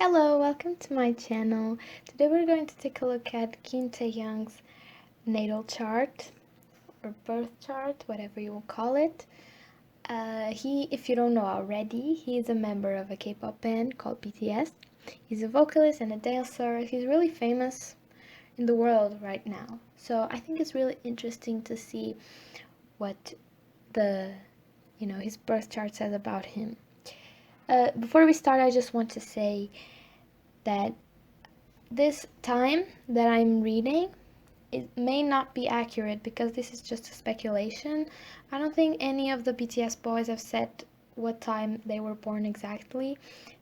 Hello, welcome to my channel. Today we're going to take a look at Kim Taehyung's natal chart or birth chart, whatever you will call it. If you don't know already, he is a member of a K-pop band called BTS. He's a vocalist and a dancer. He's really famous in the world right now. So I think it's really interesting to see what his birth chart says about him. Before we start, I just want to say that this time that I'm reading, it may not be accurate because this is just a speculation. I don't think any of the BTS boys have said what time they were born exactly.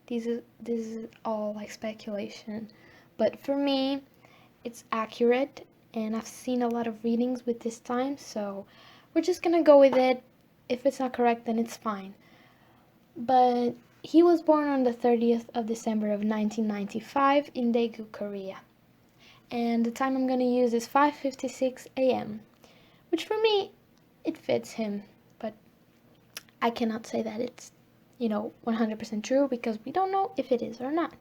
This is all like speculation. But for me, it's accurate and I've seen a lot of readings with this time, so we're just gonna go with it. If it's not correct, then it's fine. But he was born on the 30th of December of 1995 in Daegu, Korea. And the time I'm going to use is 5:56 a.m., which for me, it fits him. But I cannot say that it's, 100% true because we don't know if it is or not.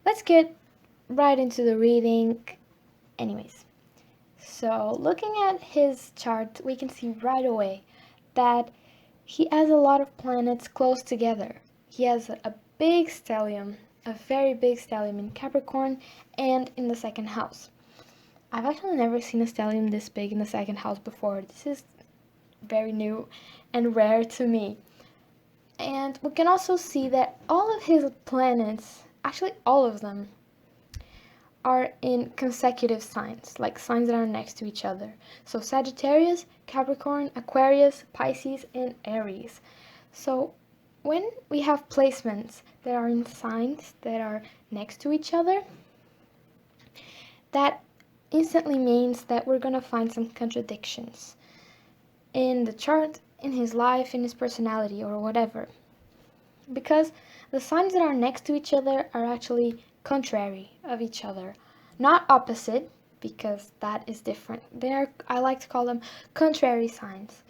Let's get right into the reading. Anyways, so looking at his chart, we can see right away that he has a lot of planets close together. He has a big stellium, a very big stellium in Capricorn and in the second house. I've actually never seen a stellium this big in the second house before. This is very new and rare to me. And we can also see that all of his planets, actually all of them, are in consecutive signs, like signs that are next to each other. So Sagittarius, Capricorn, Aquarius, Pisces, and Aries. So when we have placements that are in signs that are next to each other, that instantly means that we're going to find some contradictions in the chart, in his life, in his personality, or whatever. Because the signs that are next to each other are actually contrary of each other. Not opposite, because that is different. I like to call them contrary signs.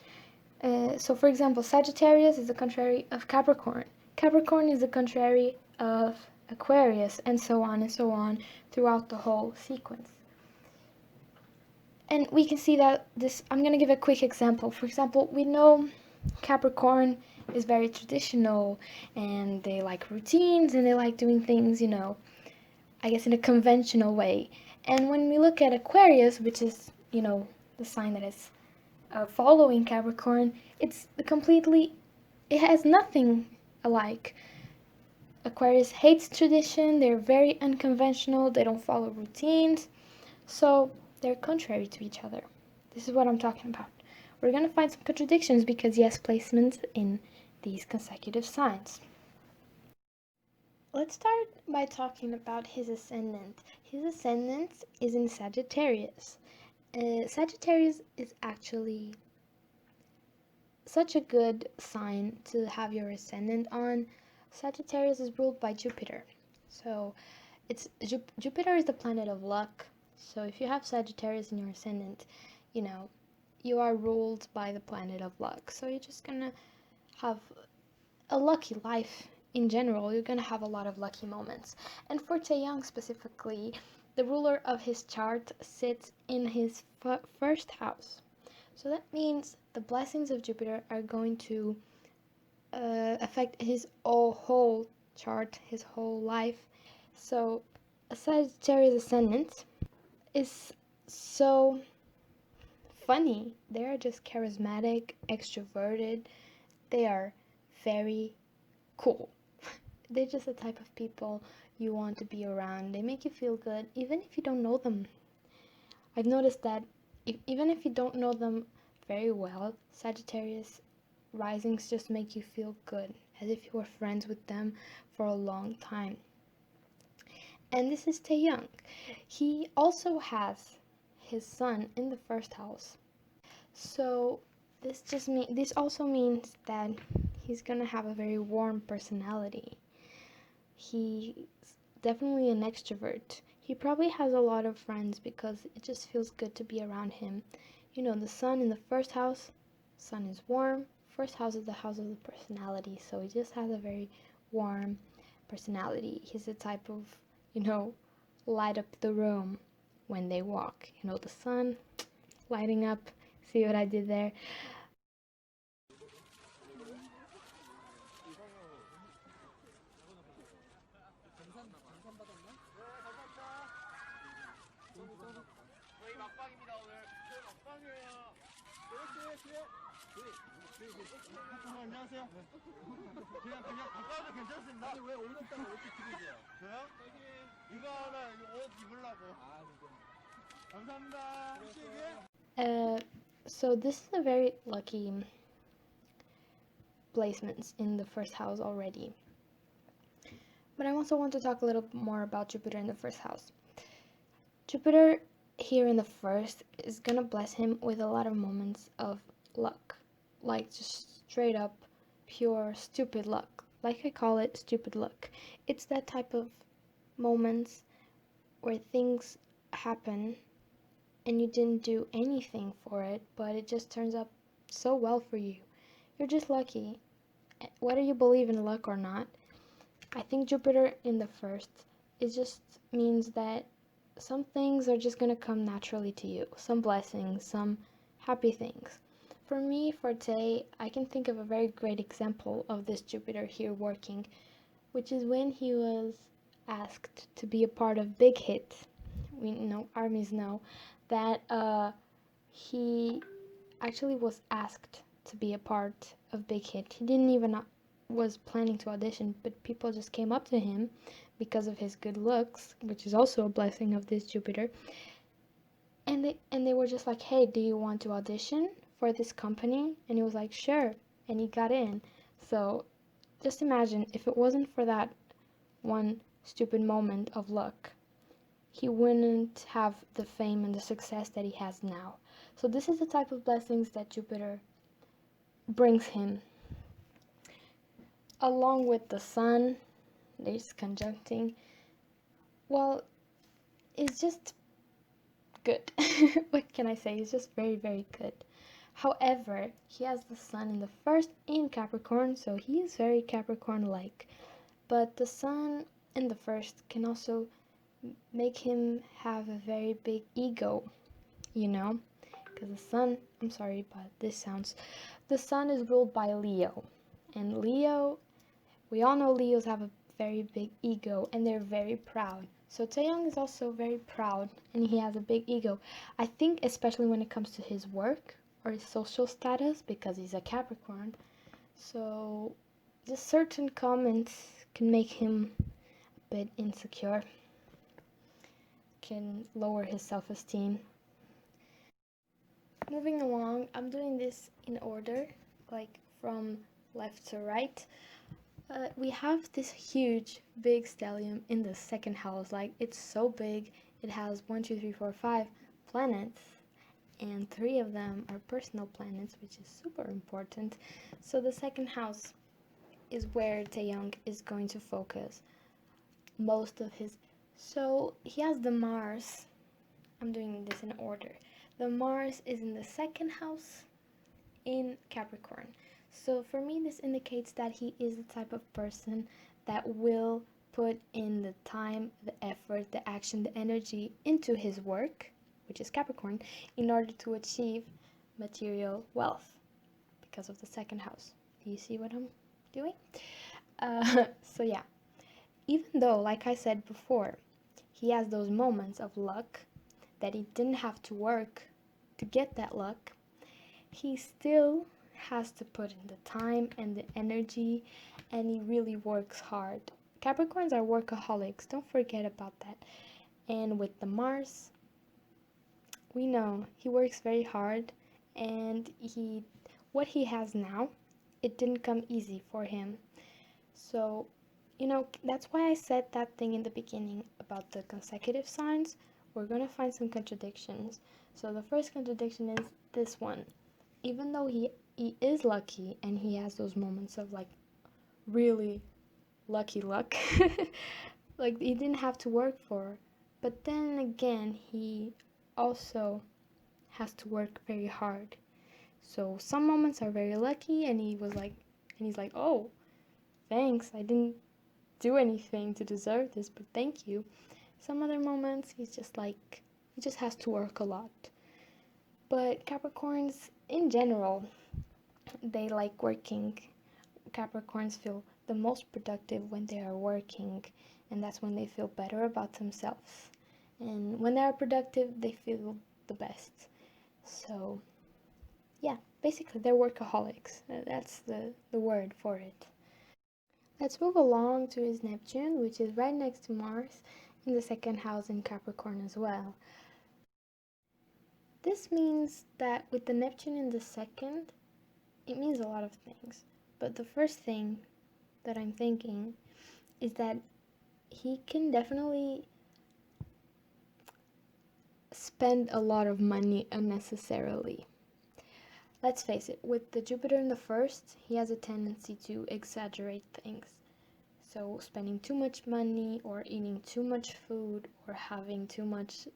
So for example, Sagittarius is the contrary of Capricorn. Capricorn is the contrary of Aquarius, and so on throughout the whole sequence. And we can see that I'm going to give a quick example. For example, we know Capricorn is very traditional and they like routines and they like doing things, I guess in a conventional way. And when we look at Aquarius, which is, the sign that is following Capricorn, it has nothing alike. Aquarius hates tradition, they're very unconventional, they don't follow routines, so they're contrary to each other. This is what I'm talking about. We're going to find some contradictions because he has placements in these consecutive signs. Let's start by talking about his ascendant. His ascendant is in Sagittarius. Sagittarius is actually such a good sign to have your ascendant on. Sagittarius is ruled by Jupiter. So Jupiter is the planet of luck. So if you have Sagittarius in your ascendant, you are ruled by the planet of luck. So you're just gonna have a lucky life in general. You're gonna have a lot of lucky moments. And for Taehyung specifically, the ruler of his chart sits in his first house. So that means the blessings of Jupiter are going to affect his whole chart, his whole life. So a Sagittarius ascendant is so funny. They are just charismatic, extroverted. They are very cool. They're just the type of people you want to be around. They make you feel good even if you don't know them. I've noticed that even if you don't know them very well, Sagittarius risings just make you feel good, as if you were friends with them for a long time. And this is Taehyung. He also has his sun in the first house. So this also means that he's gonna have a very warm personality. He's definitely an extrovert. He probably has a lot of friends because it just feels good to be around him. The sun in the first house, sun is warm. First house is the house of the personality, so he just has a very warm personality. He's the type of, light up the room when they walk. The sun lighting up. See what I did there? 안녕하세요. 그냥 가까워도 괜찮습니다. 아니 왜 오늘따라 왜 이렇게 길이세요? 저요? 이거 하나 옷 입으려고. 감사합니다. So this is a very lucky placements in the first house already. But I also want to talk a little more about Jupiter in the first house. Jupiter here in the first is gonna bless him with a lot of moments of luck, like just straight up pure stupid luck. Like I call it, stupid luck. It's that type of moments where things happen and you didn't do anything for it, but it just turns out so well for you. You're just lucky. Whether you believe in luck or not, I think Jupiter in the first, it just means that some things are just gonna come naturally to you. Some blessings, some happy things. For me, for Tae, I can think of a very great example of this Jupiter here working, which is when he was asked to be a part of Big Hit. We know, armies know, that he actually was asked to be a part of Big Hit. He didn't even was planning to audition, but people just came up to him because of his good looks, which is also a blessing of this Jupiter. And they were just like, "Hey, do you want to audition for this company?" And he was like, "Sure." And he got in. So just imagine if it wasn't for that one stupid moment of luck, he wouldn't have the fame and the success that he has now. So this is the type of blessings that Jupiter brings him. Along with the sun, there's conjuncting. Well, it's just good. What can I say? It's just very, very good. However, he has the sun in the first in Capricorn, so he is very Capricorn-like. But the sun in the first can also make him have a very big ego, because the sun, I'm sorry, but the sun is ruled by Leo. And Leo, we all know Leos have a very big ego and they're very proud. So Taehyung is also very proud and he has a big ego. I think especially when it comes to his work or his social status, because he's a Capricorn. So just certain comments can make him a bit insecure, can lower his self-esteem. Moving along, I'm doing this in order, like from left to right. We have this huge big stellium in the second house. Like, it's so big. It has 1 2 3 4 5 planets, and 3 of them are personal planets, which is super important. So the second house is where Taehyung is going to focus most of his. So he has the Mars. I'm doing this in order. The Mars is in the second house in Capricorn. So for me, this indicates that he is the type of person that will put in the time, the effort, the action, the energy into his work, which is Capricorn, in order to achieve material wealth because of the second house. Do you see what I'm doing? So yeah, even though, like I said before, he has those moments of luck that he didn't have to work to get that luck, he still has to put in the time and the energy, and he really works hard. Capricorns are workaholics, don't forget about that. And with the Mars, we know he works very hard, and what he has now, it didn't come easy for him. So that's why I said that thing in the beginning about the consecutive signs. We're gonna find some contradictions. So the first contradiction is this one. Even though he is lucky and he has those moments of like really lucky luck, like he didn't have to work for, but then again he also has to work very hard. So some moments are very lucky and he's like, "Oh, thanks, I didn't do anything to deserve this, but thank you. Some other moments, he's just like, he just has to work a lot. But Capricorns, in general, they like working. Capricorns feel the most productive when they are working, and that's when they feel better about themselves. And when they are productive, they feel the best. So, yeah, basically, they're workaholics. That's the word for it. Let's move along to his Neptune, which is right next to Mars in the second house in Capricorn as well. This means that with the Neptune in the second, it means a lot of things. But the first thing that I'm thinking is that he can definitely spend a lot of money unnecessarily. Let's face it, with the Jupiter in the first, he has a tendency to exaggerate things. So spending too much money or eating too much food or having too much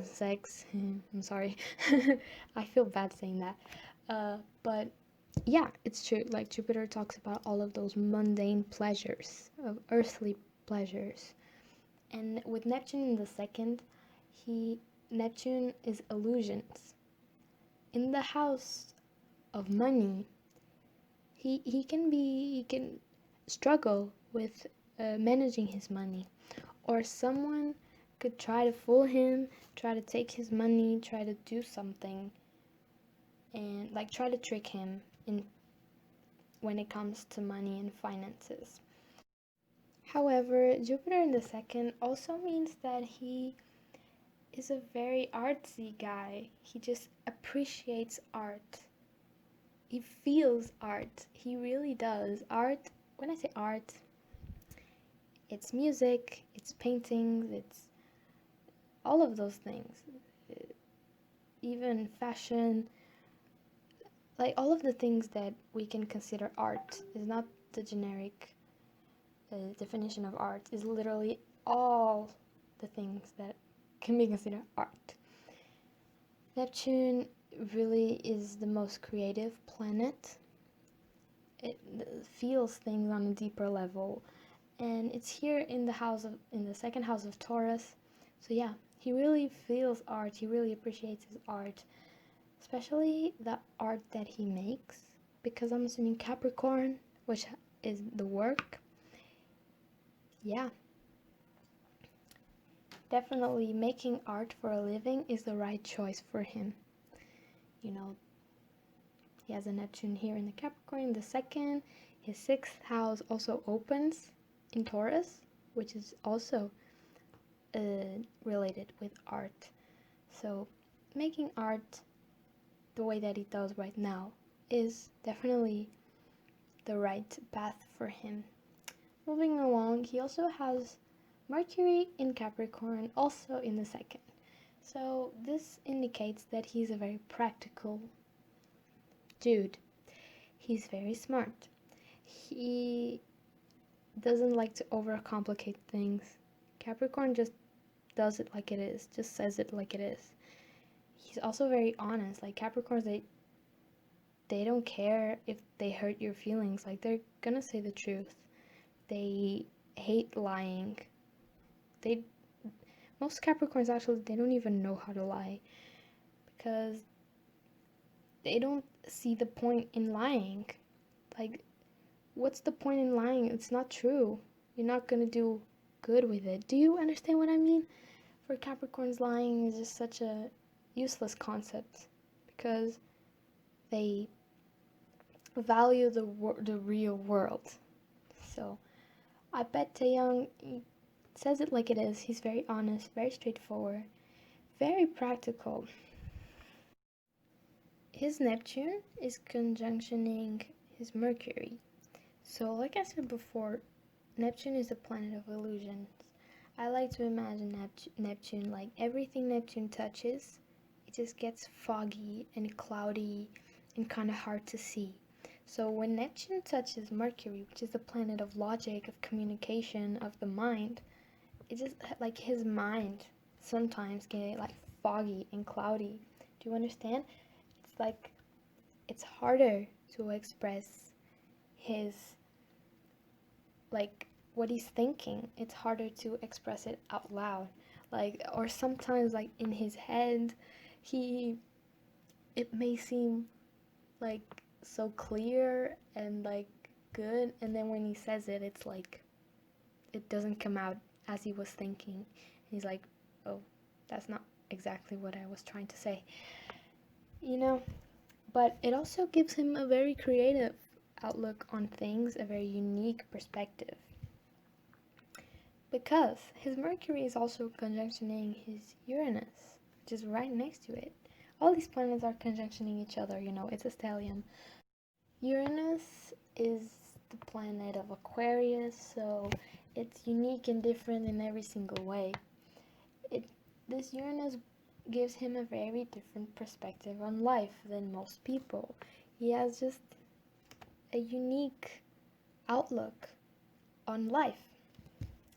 sex. I'm sorry. I feel bad saying that. But yeah, it's true. Like Jupiter talks about all of those mundane pleasures, of earthly pleasures. And with Neptune in the second, Neptune is illusions. In the house of money, he can struggle with managing his money, or someone could try to fool him, try to take his money, try to do something, and like try to trick him in when it comes to money and finances. However, Jupiter in the second also means that he is a very artsy guy. He just appreciates art. He feels art. He really does. Art, when I say art, it's music, it's paintings, it's all of those things. Even fashion, like all of the things that we can consider art is not the generic definition of art, is literally all the things that can be considered art. Neptune really is the most creative planet. It feels things on a deeper level, and it's here in the second house of Taurus. So yeah, he really feels art. He really appreciates his art, especially the art that he makes, because I'm assuming Capricorn, which is the work. Yeah, definitely making art for a living is the right choice for him. You know, he has a Neptune here in the Capricorn in the second. His sixth house also opens in Taurus, which is also related with art. So making art the way that he does right now is definitely the right path for him. Moving along, he also has Mercury in Capricorn, also in the second. So this indicates that he's a very practical dude. He's very smart. He doesn't like to overcomplicate things. Capricorn just does it like it is, just says it like it is. He's also very honest. Like Capricorns, they don't care if they hurt your feelings. Like they're gonna say the truth. They hate lying. Most Capricorns actually, they don't even know how to lie, because they don't see the point in lying. Like, what's the point in lying? It's not true. You're not gonna do good with it. Do you understand what I mean? For Capricorns, lying is just such a useless concept, because they value the real world. So I bet Taehyung says it like it is. He's very honest, very straightforward, very practical. His Neptune is conjunctioning his Mercury. So like I said before, Neptune is a planet of illusions. I like to imagine Neptune like everything Neptune touches, it just gets foggy and cloudy and kind of hard to see. So when Neptune touches Mercury, which is the planet of logic, of communication, of the mind, it just like his mind sometimes get like foggy and cloudy. Do you understand? It's like it's harder to express his like what he's thinking. It's harder to express it out loud. Like, or sometimes like in his head, it may seem like so clear and like good, and then when he says it, it's like it doesn't come out as he was thinking. He's like, oh, that's not exactly what I was trying to say, you know. But it also gives him a very creative outlook on things, a very unique perspective, because his Mercury is also conjunctioning his Uranus, which is right next to it. All these planets are conjunctioning each other, you know, it's a stellium. Uranus is the planet of Aquarius, so it's unique and different in every single way. This Uranus gives him a very different perspective on life than most people. He has just a unique outlook on life.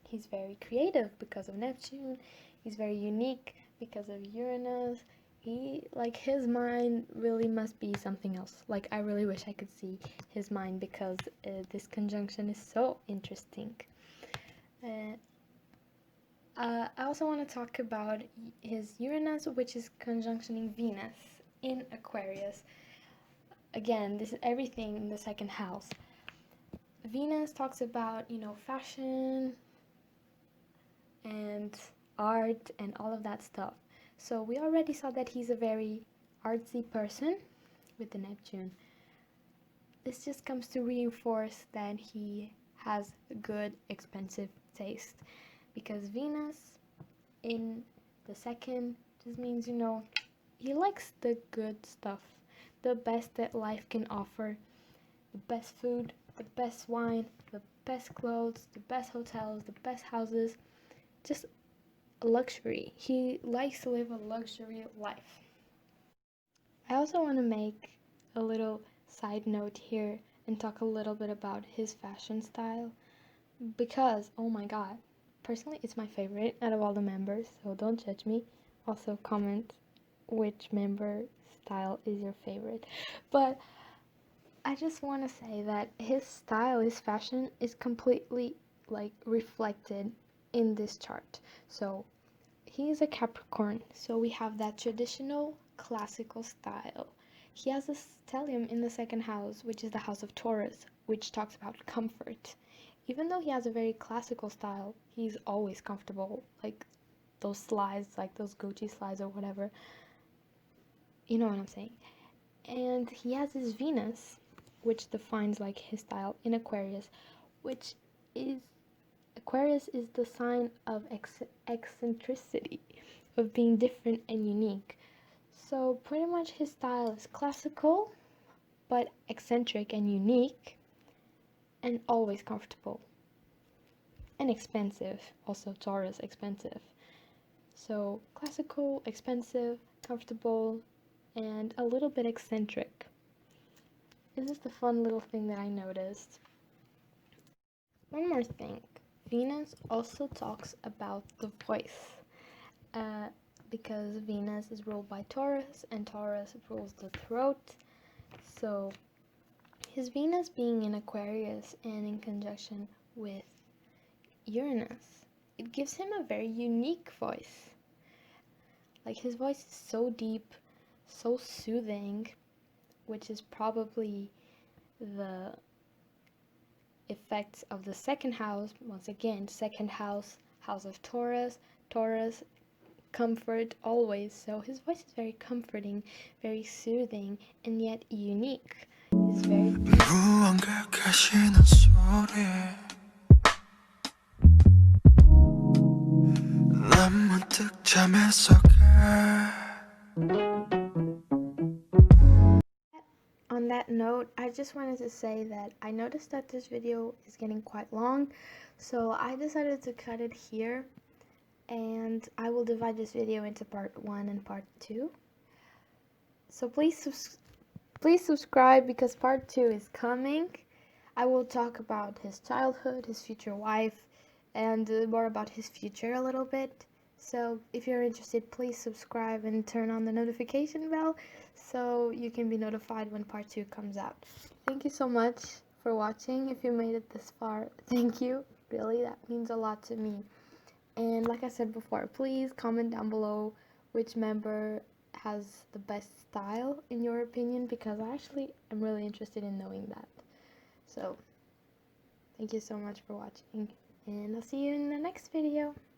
He's very creative because of Neptune. He's very unique because of Uranus. His mind really must be something else. Like, I really wish I could see his mind, because this conjunction is so interesting. I also want to talk about his Uranus, which is conjunctioning Venus in Aquarius. Again, this is everything in the second house. Venus talks about, you know, fashion and art and all of that stuff. So we already saw that he's a very artsy person with the Neptune. This just comes to reinforce that he has good, expensive taste, because Venus in the second just means, you know, he likes the good stuff, the best that life can offer, the best food, the best wine, the best clothes, the best hotels, the best houses, just luxury. He likes to live a luxury life. I also want to make a little side note here and talk a little bit about his fashion style, because, oh my god, personally it's my favorite out of all the members, so don't judge me. Also comment which member style is your favorite. But I just want to say that his style, his fashion is completely like reflected in this chart. So he is a Capricorn, so we have that traditional classical style. He has a stellium in the second house, which is the house of Taurus, which talks about comfort. Even though he has a very classical style, he's always comfortable. Like those slides, like those Gucci slides or whatever. You know what I'm saying? And he has his Venus, which defines like his style in Aquarius, which is Aquarius is the sign of eccentricity, of being different and unique. So pretty much his style is classical, but eccentric and unique, and always comfortable. And expensive, also Taurus expensive. So classical, expensive, comfortable, and a little bit eccentric. It's just a fun little thing that I noticed. One more thing. Venus also talks about the voice, because Venus is ruled by Taurus, and Taurus rules the throat. So his Venus being in Aquarius and in conjunction with Uranus, it gives him a very unique voice. Like, his voice is so deep, so soothing, which is probably the effects of the second house. Once again, second house, house of Taurus, Taurus, comfort always. So his voice is very comforting, very soothing, and yet unique. It's very deep. On that note, I just wanted to say that I noticed that this video is getting quite long, so I decided to cut it here, and I will divide this video into part 1 and part 2. So please subscribe, because part 2 is coming. I will talk about his childhood, his future wife, and more about his future a little bit. So if you're interested, please subscribe and turn on the notification bell so you can be notified when part 2 comes out. Thank you so much for watching. If you made it this far, thank you. Really, that means a lot to me. And like I said before, please comment down below which member has the best style in your opinion, because I actually am really interested in knowing that. So thank you so much for watching, and I'll see you in the next video.